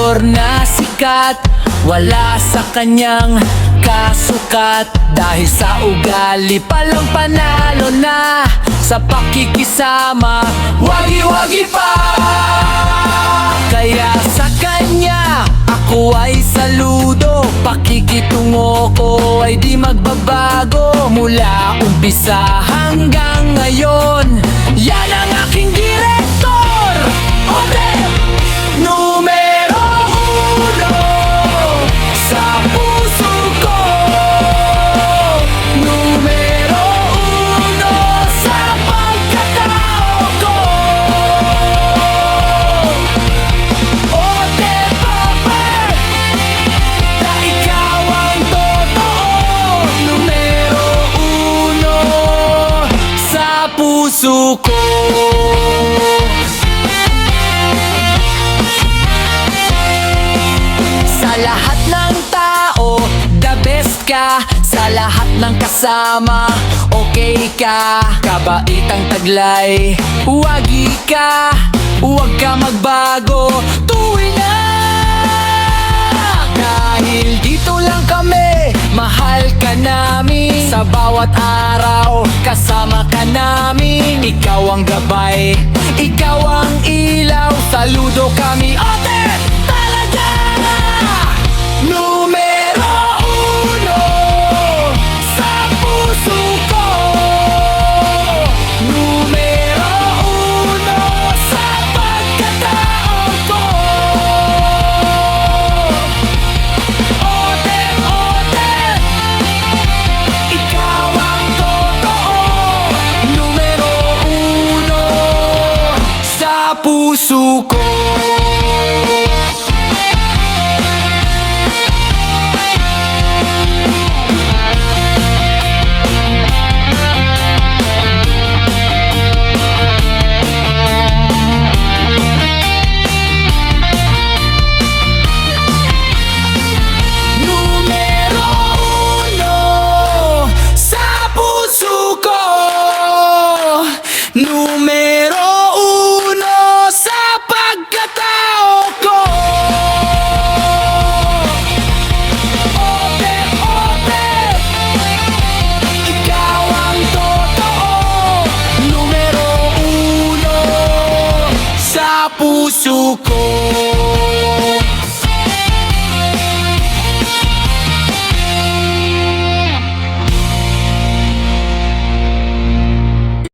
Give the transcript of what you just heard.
aktor na sikat, wala sa kanyang kasukat. Dahil sa ugali palang panalo na, sa pakikisama wagi-wagi pa. Kaya sa kanya ako ay saludo, pakikitungo ko ay di magbabago. Mula umpisa hanggang ngayon, yan ang aking direktor, Hotel Numero Uno sa puso ko. Numero uno sa pagkatao ko. Hotel Popper, na ikaw ang totoo. Numero uno sa puso ko. Sa lahat ng tao, the best ka. Sa lahat ng kasama, okay ka. Kabaitang taglay, wagi ka. Huwag ka magbago tuwing na. Dahil dito lang kami, mahal ka namin. Sa bawat araw, kasama ka namin. Ikaw ang gabay, ikaw ang ilaw. Saludo kami, Ote! Talaga! Numero uno sa puso ko. Numero uno sa pagkatao ko. Ote, Ote, ikaw ang totoo. Numero uno sa puso ko. Numero uno sa puso ko. Numero uno sa pagkatao ko. Ote, Ote, ikaw ang totoo. Numero uno sa puso ko.